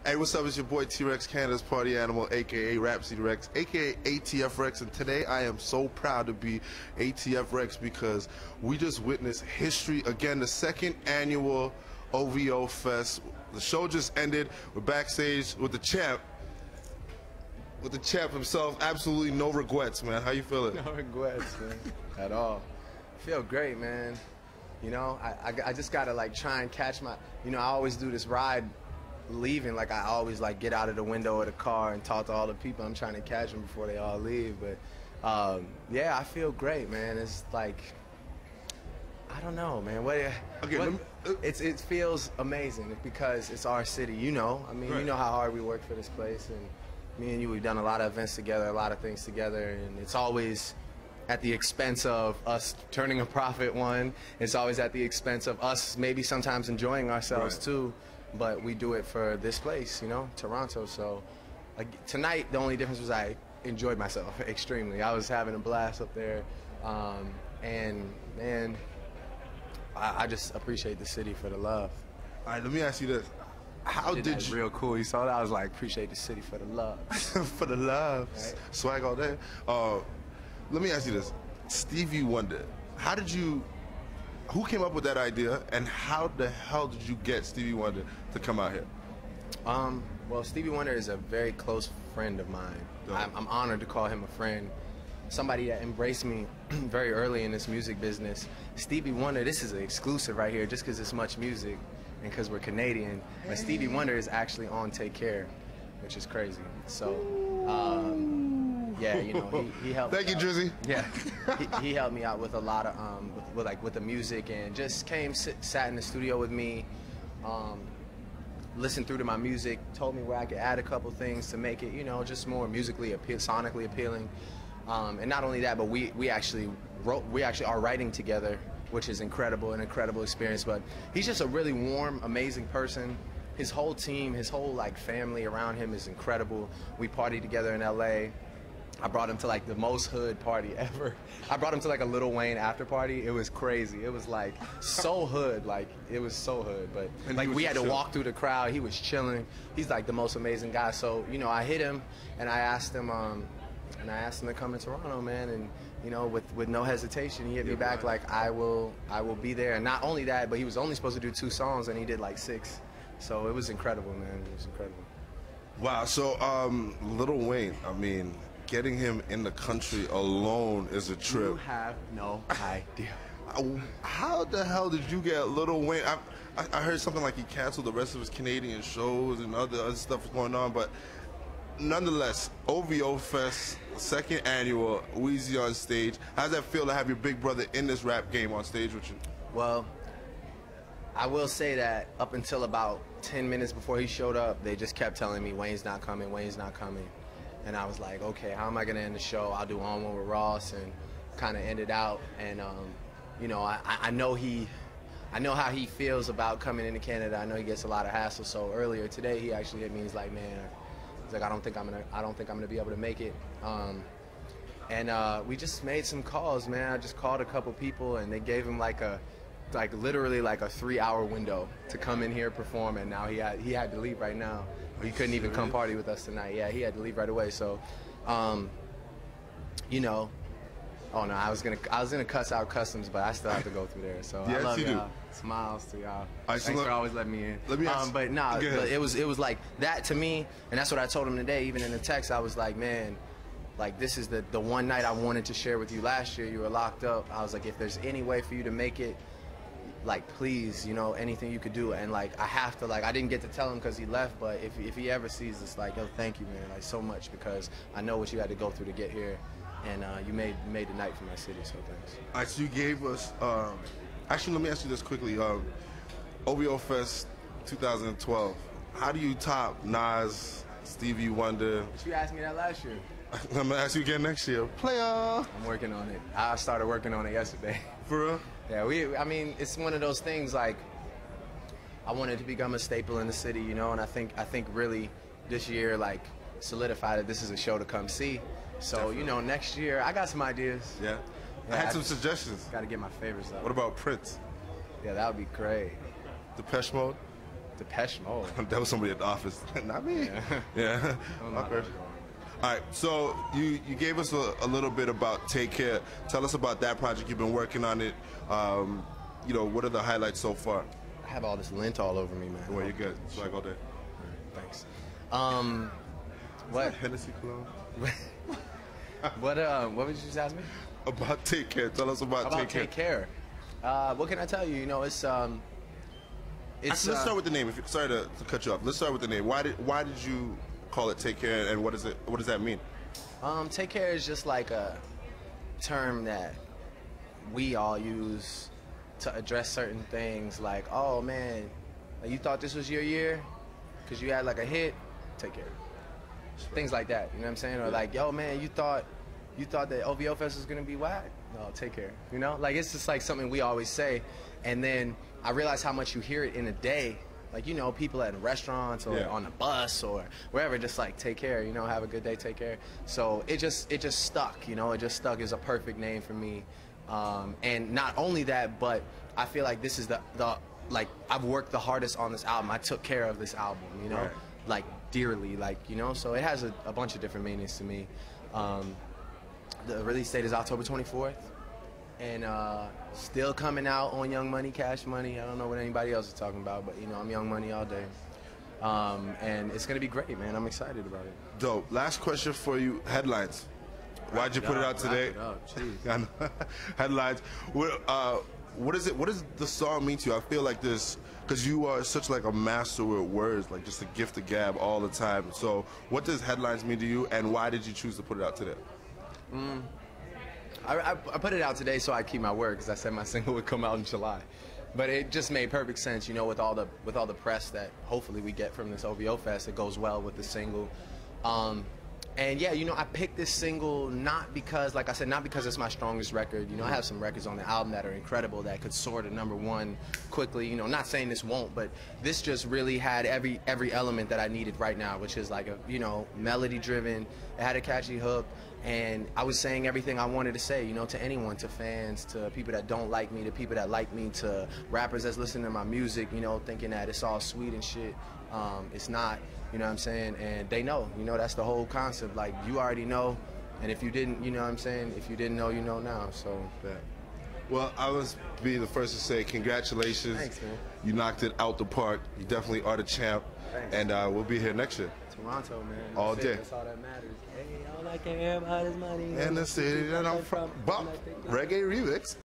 Hey, what's up? It's your boy T-Rexxx, Canada's party animal, aka RapCity, aka ATF-Rex, and today I am so proud to be ATF-Rex because we just witnessed history again, the second annual OVO Fest. The show just ended. We're backstage with the champ. With the champ himself, absolutely no regrets, man. How you feeling? No regrets, man, at all. I feel great, man. You know, I just gotta like try and catch my, you know, I always do this ride leaving, like I always like get out of the window of the car and talk to all the people I'm trying to catch them before they all leave. But yeah, I feel great, man. It's like, I don't know, man. It feels amazing because it's our city, you know. I mean, right. You know how hard we work for this place, and me and you, we've done a lot of events together, a lot of things together, and it's always at the expense of us turning a profit, one. It's always at the expense of us maybe sometimes enjoying ourselves, right, too. But we do it for this place, you know, Toronto. So like, tonight, the only difference was I enjoyed myself extremely. I was having a blast up there. And man, I just appreciate the city for the love. All right, let me ask you this. How did you? Real cool. You saw that? I was like, appreciate the city for the love. For the love. Right? Swag all day. Let me ask you this. Stevie Wonder, how did you, who came up with that idea, and how the hell did you get Stevie Wonder to come out here? Well, Stevie Wonder is a very close friend of mine. I'm honored to call him a friend. Somebody that embraced me very early in this music business. Stevie Wonder, this is an exclusive right here just because it's much music and because we're Canadian. But Stevie Wonder is actually on Take Care, which is crazy. So, yeah, you know, he helped. Thank you, Drizzy. Yeah, he helped me out with a lot of with the music, and just sat in the studio with me, listened through to my music, told me where I could add a couple things to make it, you know, just more musically sonically appealing. And not only that, but we actually are writing together, which is incredible, an incredible experience. But he's just a really warm, amazing person. His whole team, his whole like family around him is incredible. We party together in LA. I brought him to like the most hood party ever. I brought him to like a Lil Wayne after party. It was crazy. It was like so hood, like it was so hood. But like we had to walk through the crowd. He was chilling. He's like the most amazing guy. So, you know, I hit him and I asked him to come to Toronto, man. And you know, with no hesitation, he hit me back like I will be there. And not only that, but he was only supposed to do 2 songs and he did like 6. So it was incredible, man. It was incredible. Wow. So Lil Wayne, I mean, getting him in the country alone is a trip. You have no idea. How the hell did you get Lil Wayne? I heard something like he canceled the rest of his Canadian shows and other stuff going on, but nonetheless, OVO Fest, second annual, Weezy on stage. How does that feel to have your big brother in this rap game on stage with you? Well, I will say that up until about 10 minutes before he showed up, they just kept telling me, Wayne's not coming, Wayne's not coming. And I was like, okay, how am I going to end the show? I'll do On One with Ross, and kind of end it out. And, you know, I know how he feels about coming into Canada. I know he gets a lot of hassle. So earlier today, he actually hit me. He's like, man, he's like, I don't think I'm gonna be able to make it. And we just made some calls, man. I just called a couple people, and they gave him literally like a 3-hour window to come in here, perform, and now he had to leave right now. He couldn't even come party with us tonight. Yeah, he had to leave right away. So, you know, oh no, I was gonna cuss out customs, but I still have to go through there. So yes, I love you y'all. do. Smiles to y'all. Thanks for always letting me in. Let me ask, but nah, it was like that to me, and that's what I told him today. Even in the text, I was like, man, like this is the one night I wanted to share with you last year. You were locked up. I was like, if there's any way for you to make it, like please, you know, anything you could do. And like I have to, like I didn't get to tell him because he left, but if he ever sees this, like, yo, thank you, man, like so much, because I know what you had to go through to get here, and you made the night for my city, so thanks. All right, so you gave us, actually let me ask you this quickly, OVO Fest 2012, how do you top Nas, Stevie Wonder? But you asked me that last year. I'm gonna ask you again next year. Player. I'm working on it. I started working on it yesterday. For real? Yeah, I mean, it's one of those things, like, I wanted to become a staple in the city, you know, and I think really this year, like, solidified that this is a show to come see. So, definitely, you know, next year, I got some ideas. Yeah. I had some suggestions. Got to get my favorites up. What about Prince? Yeah, that would be great. Depeche Mode? Depeche Mode. That was somebody at the office, not me. Yeah. Not Okay. All right, so you gave us a little bit about Take Care. Tell us about that project. You've been working on it. You know, what are the highlights so far? I have all this lint all over me, man. Well, you're good. Swag all day. Thanks. What? Hennessy cologne? What would you just ask me? About Take Care. Tell us about Take Care. What can I tell you? You know, it's Let's start with the name. Sorry to cut you off. Let's start with the name. Why did you call it Take Care, and what does that mean? Take care is just like a term that we all use to address certain things. Like, oh man, like, you thought this was your year because you had like a hit. Take care. Things like that. You know what I'm saying? Or like, yo man, you thought that OVO Fest was gonna be whack. No, take care. You know, like it's just like something we always say, and then I realize how much you hear it in a day. Like, you know, people at restaurants or on the bus or wherever, just like, take care, you know, have a good day, take care. So it just stuck, you know, it just stuck as a perfect name for me. And not only that, but I feel like this is the like, I've worked the hardest on this album. I took care of this album, you know, like dearly, like, you know, so it has a bunch of different meanings to me. The release date is October 24th. And still coming out on Young Money, Cash Money. I don't know what anybody else is talking about, but you know, I'm Young Money all day. And it's gonna be great, man. I'm excited about it. Dope. Last question for you. Headlines. Why'd you put it out today? Jeez. Headlines. What is it? What does the song mean to you? I feel like this, because you are such like a master with words, like just a gift of gab all the time. So what does Headlines mean to you, and why did you choose to put it out today? I put it out today so I keep my word, because I said my single would come out in July. But it just made perfect sense, you know, with all the press that hopefully we get from this OVO Fest. It goes well with the single. And yeah, you know, I picked this single not because, like I said, not because it's my strongest record. You know, I have some records on the album that are incredible that could soar to #1 quickly. You know, not saying this won't, but this just really had every element that I needed right now, which is like a, you know, melody driven. It had a catchy hook. And I was saying everything I wanted to say, you know, to anyone, to fans, to people that don't like me, to people that like me, to rappers that's listening to my music, you know, thinking that it's all sweet and shit. It's not, you know what I'm saying? And they know, you know, that's the whole concept. Like, you already know, and if you didn't, you know what I'm saying? If you didn't know, you know now, so. Yeah. Well, I was be the first to say congratulations. Thanks, man. You knocked it out the park. You definitely are the champ. Thanks. And we'll be here next year. Toronto, man. All day. That's all that matters. Hey, all I care about is money. And the city that I'm from. Bump. Reggae Remix.